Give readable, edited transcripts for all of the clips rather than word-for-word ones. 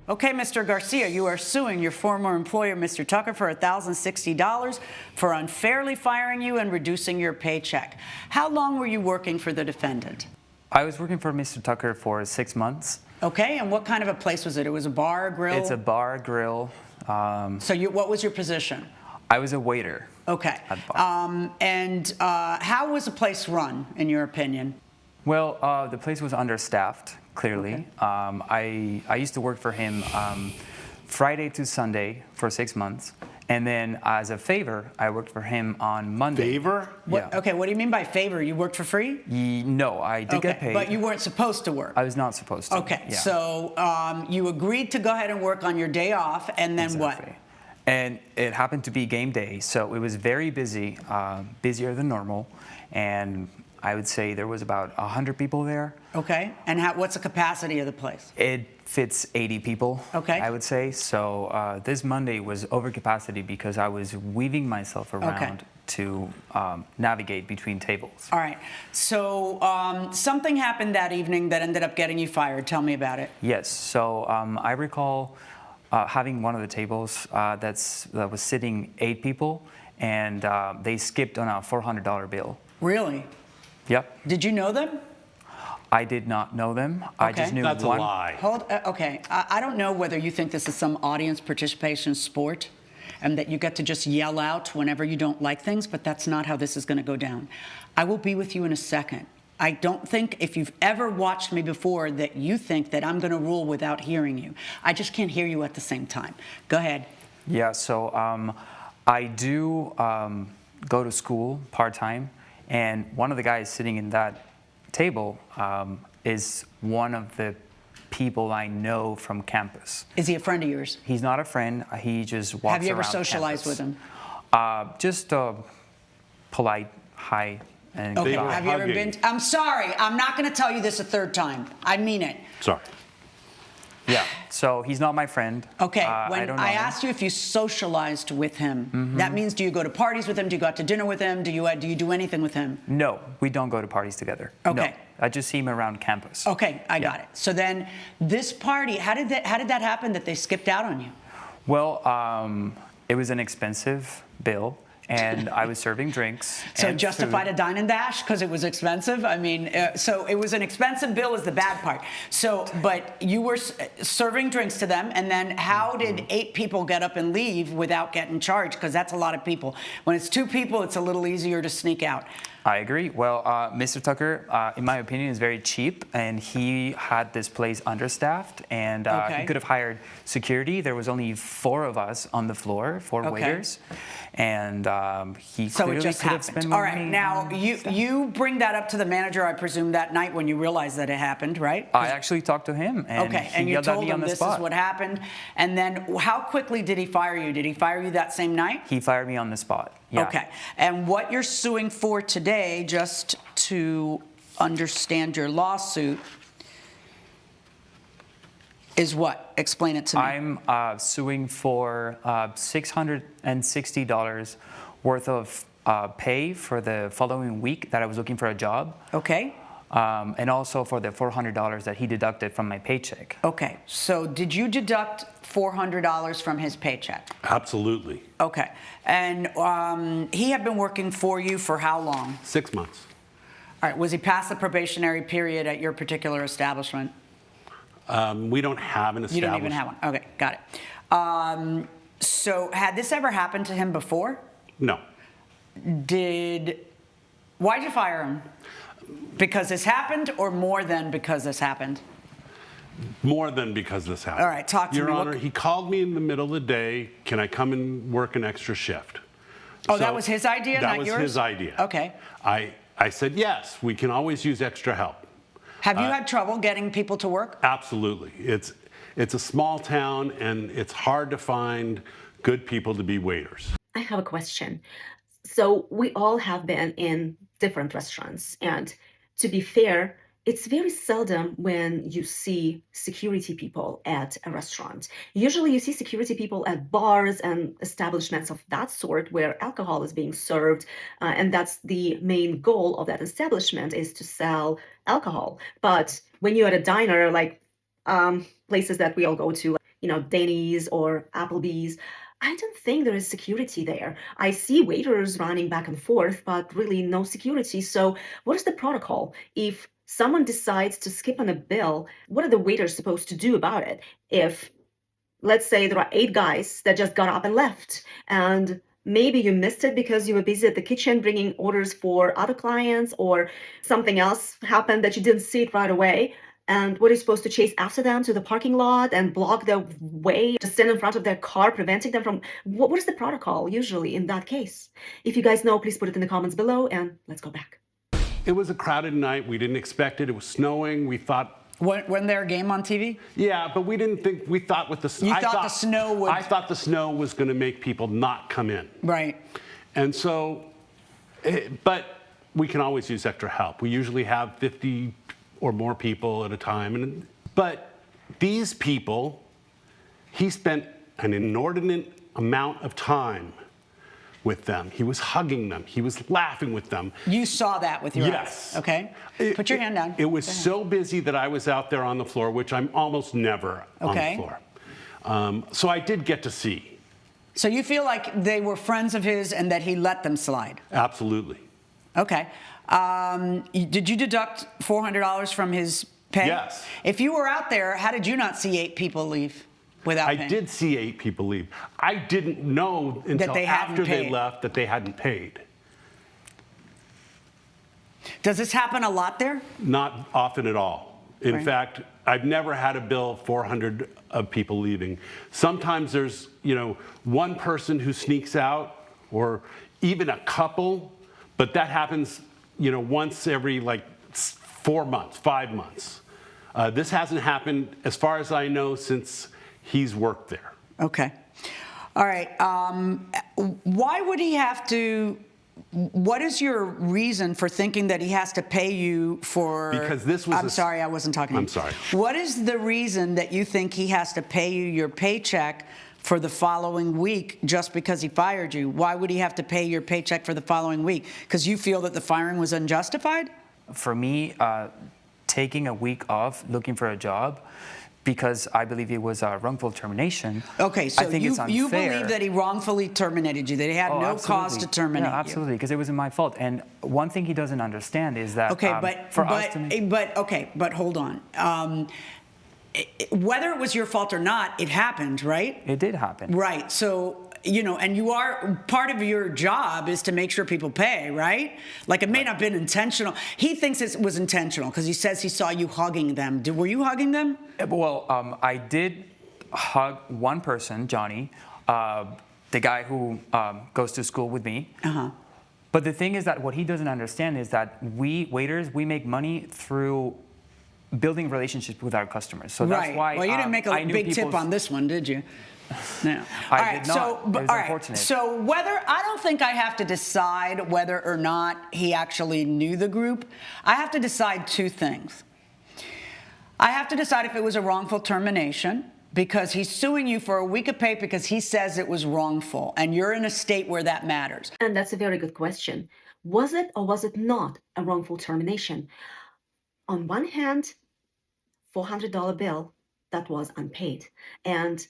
Okay, Mr. Garcia, you are suing your former employer, Mr. Tucker, for $1,060 for unfairly firing you and reducing your paycheck. How long were you working for the defendant? I was working for Mr. Tucker for 6 months. Okay, and what kind of a place was it? It was a bar, a grill? It's a bar, grill. So what was your position? I was a waiter. Okay. At the bar. How was the place run, in your opinion? Well, the place was understaffed, clearly. Okay. I used to work for him Friday to Sunday for 6 months. And then as a favor, I worked for him on Monday. Favor? Yeah. Okay, what do you mean by favor? You worked for free? No, I did get paid. But you weren't supposed to work? I was not supposed to. Okay, yeah. so you agreed to go ahead and work on your day off, and then Exactly. And it happened to be game day, so it was very busy, busier than normal. And I would say there was about 100 people there. Okay, and what's the capacity of the place? It fits 80 people, okay. I would say. So this Monday was over capacity because I was weaving myself around to navigate between tables. All right, so something happened that evening that ended up getting you fired. Tell me about it. Yes, so I recall having one of the tables that was sitting 8 people, and they skipped on a $400 bill. Really? Yep. Did you know them? I did not know them. Okay. I just knew That's one. a lie. Okay, I don't know whether you think this is some audience participation sport and that you get to just yell out whenever you don't like things, but that's not how this is going to go down. I will be with you in a second. I don't think, if you've ever watched me before, that you think that I'm going to rule without hearing you. I just can't hear you at the same time. Go ahead. Yeah, so I do go to school part-time, and one of the guys sitting in that table is one of the people I know from campus. Is he a friend of yours? He's not a friend. He just walks around. Have you ever socialized with him? Just a polite hi and Okay. goodbye. Have you ever been? I'm sorry. I'm not going to tell you this a third time. I mean it. Sorry. Yeah. So he's not my friend. Okay. I When don't know I him. asked you if you socialized with him, that means, do you go to parties with him? Do you go out to dinner with him? Do you do anything with him? No, we don't go to parties together. Okay. No, I just see him around campus. Okay, I got it. So then, this party, how did that happen that they skipped out on you? Well, it was an expensive bill, and I was serving drinks. So and justified food. a dine and dash because it was expensive? I mean, so it was an expensive bill is the bad part. So, but you were serving drinks to them, and then how did 8 people get up and leave without getting charged? Because that's a lot of people. When it's 2 people, it's a little easier to sneak out. I agree. Well, Mr. Tucker, in my opinion, is very cheap, and he had this place understaffed, and he could have hired security. There was only 4 of us on the floor, 4 waiters, and he So clearly it just could have happened. spent more All right, money now on you bring that up to the manager, I presume, that night when you realized that it happened, right? I actually talked to him, and Okay, he and you yelled at told me on him the this spot. is what happened, and then how quickly did he fire you? Did he fire you that same night? He fired me on the spot. Yeah. Okay, and what you're suing for today, just to understand your lawsuit, is what? Explain it to me. I'm suing for $660 worth of pay for the following week that I was looking for a job. Okay. And also for the $400 that he deducted from my paycheck. Okay, so did you deduct $400 from his paycheck? Absolutely. Okay, and he had been working for you for how long? 6 months. All right, was he past the probationary period at your particular establishment? We don't have an establishment. You don't even have one. Okay, got it. So had this ever happened to him before? No. Why'd you fire him? Because this happened, or more than because this happened? More than because this happened. All right, talk to me. Your Honor, he called me in the middle of the day, can I come and work an extra shift? Oh, that was his idea, not yours? That was his idea. Okay. I said, yes, we can always use extra help. Have you had trouble getting people to work? Absolutely. It's a small town, and it's hard to find good people to be waiters. I have a question. So we all have been in different restaurants, and to be fair, it's very seldom when you see security people at a restaurant. Usually you see security people at bars and establishments of that sort where alcohol is being served, and that's the main goal of that establishment, is to sell alcohol. But when you're at a diner, like places that we all go to, Denny's or Applebee's, I don't think there is security there. I see waiters running back and forth, but really no security. So what is the protocol? If someone decides to skip on a bill, what are the waiters supposed to do about it? If, let's say, there are 8 guys that just got up and left, and maybe you missed it because you were busy at the kitchen bringing orders for other clients, or something else happened that you didn't see it right away. And what are you supposed to chase after them to the parking lot and block their way, to stand in front of their car, preventing them from... What is the protocol usually in that case? If you guys know, please put it in the comments below, and let's go back. It was a crowded night. We didn't expect it. It was snowing. We thought... Wasn't there a game on TV? Yeah, but we didn't think... We thought with the... You thought the snow would... I thought the snow was going to make people not come in. Right. And so... But we can always use extra help. We usually have 50 or more people at a time. But these people, he spent an inordinate amount of time with them. He was hugging them. He was laughing with them. You saw that with your Yes. eyes? Okay. Put your hand down. It was so busy that I was out there on the floor, which I'm almost never on the floor. So I did get to see. So you feel like they were friends of his and that he let them slide? Absolutely. Okay. Did you deduct $400 from his pay? Yes. If you were out there, how did you not see 8 people leave without paying? I did see 8 people leave. I didn't know until after they left that they hadn't paid. Does this happen a lot there? Not often at all. In fact, I've never had a bill 400 of people leaving. Sometimes there's, one person who sneaks out, or even a couple, but that happens, once every 4 months, 5 months. This hasn't happened, as far as I know, since he's worked there. Okay. All right. Why would he have to... What is your reason for thinking that he has to pay you for... Because this was... I'm sorry, I wasn't talking to you. I'm sorry. What is the reason that you think he has to pay you your paycheck for the following week just because he fired you? Why would he have to pay your paycheck for the following week? Because you feel that the firing was unjustified? For me, taking a week off, looking for a job, because I believe it was a wrongful termination. Okay, so I think it's unfair. you believe that he wrongfully terminated you, that he had no cause to terminate you. Yeah, absolutely, because it wasn't my fault. And one thing he doesn't understand is that but hold on. Whether it was your fault or not, it happened, right? It did happen. Right. So, and you are, part of your job is to make sure people pay, right? Like, it may not have been intentional. He thinks it was intentional because he says he saw you hugging them. Were you hugging them? Well, I did hug one person, Johnny, the guy who goes to school with me. Uh-huh. But the thing is that what he doesn't understand is that we waiters, we make money through building relationships with our customers. So that's why. Well, you didn't make a big tip on this one, did you? No. I did not. It was unfortunate. So I don't think I have to decide whether or not he actually knew the group. I have to decide 2 things. I have to decide if it was a wrongful termination, because he's suing you for a week of pay because he says it was wrongful, and you're in a state where that matters. And that's a very good question. Was it or was it not a wrongful termination? On one hand, $400 bill that was unpaid, and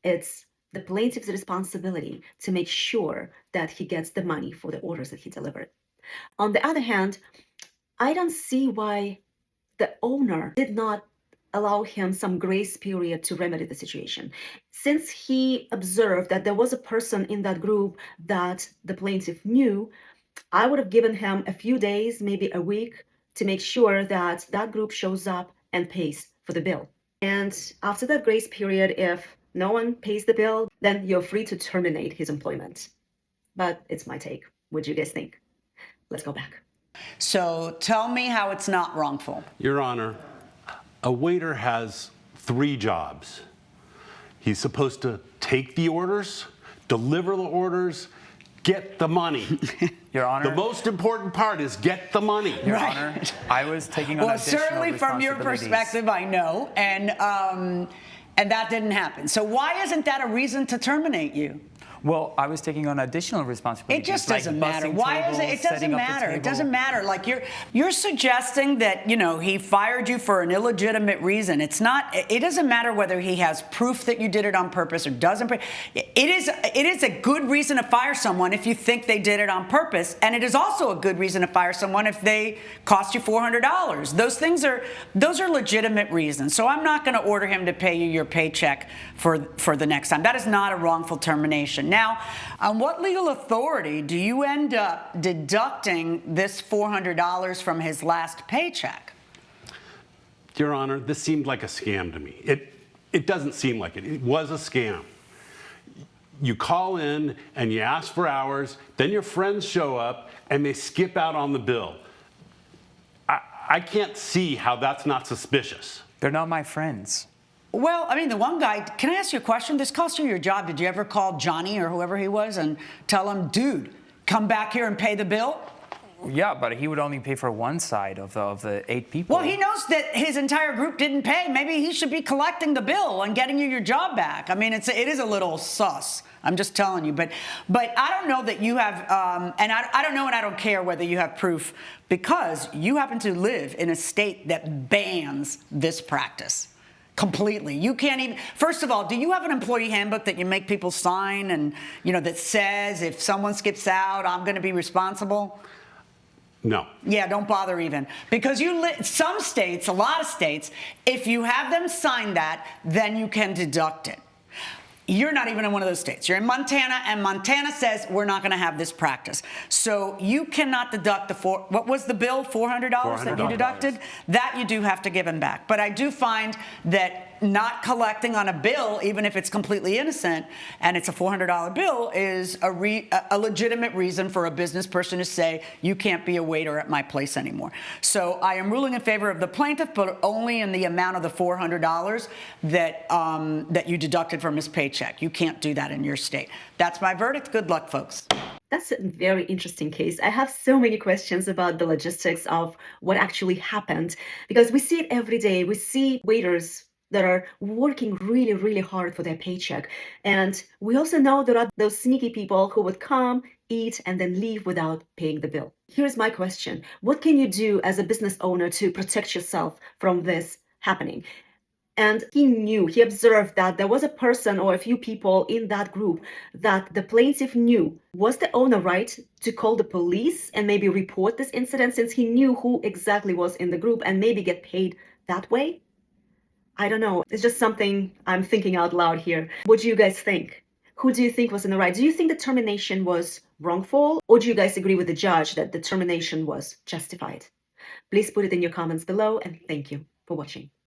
it's the plaintiff's responsibility to make sure that he gets the money for the orders that he delivered. On the other hand, I don't see why the owner did not allow him some grace period to remedy the situation. Since he observed that there was a person in that group that the plaintiff knew, I would have given him a few days, maybe a week, to make sure that that group shows up and pays for the bill. And after that grace period, if no one pays the bill, then you're free to terminate his employment. But it's my take. What do you guys think? Let's go back. So tell me how it's not wrongful. Your Honor, a waiter has 3 jobs. He's supposed to take the orders, deliver the orders, get the money. Your Honor. The most important part is get the money. Your Honor, I was taking on additional certainly from your perspective, I know, and that didn't happen. So why isn't that a reason to terminate you? Well, I was taking on additional responsibilities. It just like doesn't matter. bussing Why is it? tables, It doesn't setting up the matter. It table. doesn't matter. Like you're suggesting that he fired you for an illegitimate reason. It's not. It doesn't matter whether he has proof that you did it on purpose or doesn't. It is a good reason to fire someone if you think they did it on purpose, and it is also a good reason to fire someone if they cost you $400. Those are legitimate reasons. So I'm not going to order him to pay you your paycheck for the next time. That is not a wrongful termination. Now, on what legal authority do you end up deducting this $400 from his last paycheck? Your Honor, this seemed like a scam to me. It doesn't seem like it. It was a scam. You call in and you ask for hours, then your friends show up and they skip out on the bill. I can't see how that's not suspicious. They're not my friends. Well, I mean, the one guy, can I ask you a question? This cost you your job. Did you ever call Johnny or whoever he was and tell him, dude, come back here and pay the bill? Yeah, but he would only pay for one side of the 8 people. Well, he knows that his entire group didn't pay. Maybe he should be collecting the bill and getting you your job back. I mean, it is a little sus. I'm just telling you. But I don't know that you have, and I don't know and I don't care whether you have proof, because you happen to live in a state that bans this practice completely. You can't even, first of all, do you have an employee handbook that you make people sign and, that says if someone skips out, I'm going to be responsible? No. Yeah, don't bother even. Because some states, a lot of states, if you have them sign that, then you can deduct it. You're not even in one of those states. You're in Montana, and Montana says we're not going to have this practice. So you cannot deduct what was the bill, $400 that you deducted? That you do have to give him back. But I do find that not collecting on a bill, even if it's completely innocent, and it's a $400 bill, is a legitimate reason for a business person to say, you can't be a waiter at my place anymore. So I am ruling in favor of the plaintiff, but only in the amount of the $400 that you deducted from his paycheck. You can't do that in your state. That's my verdict. Good luck, folks. That's a very interesting case. I have so many questions about the logistics of what actually happened, because we see it every day. We see waiters that are working really, really hard for their paycheck. And we also know there are those sneaky people who would come, eat, and then leave without paying the bill. Here's my question. What can you do as a business owner to protect yourself from this happening? And he observed that there was a person or a few people in that group that the plaintiff knew. Was the owner right to call the police and maybe report this incident, since he knew who exactly was in the group, and maybe get paid that way? I don't know. It's just something I'm thinking out loud here. What do you guys think? Who do you think was in the right? Do you think the termination was wrongful? Or do you guys agree with the judge that the termination was justified? Please put it in your comments below, and thank you for watching.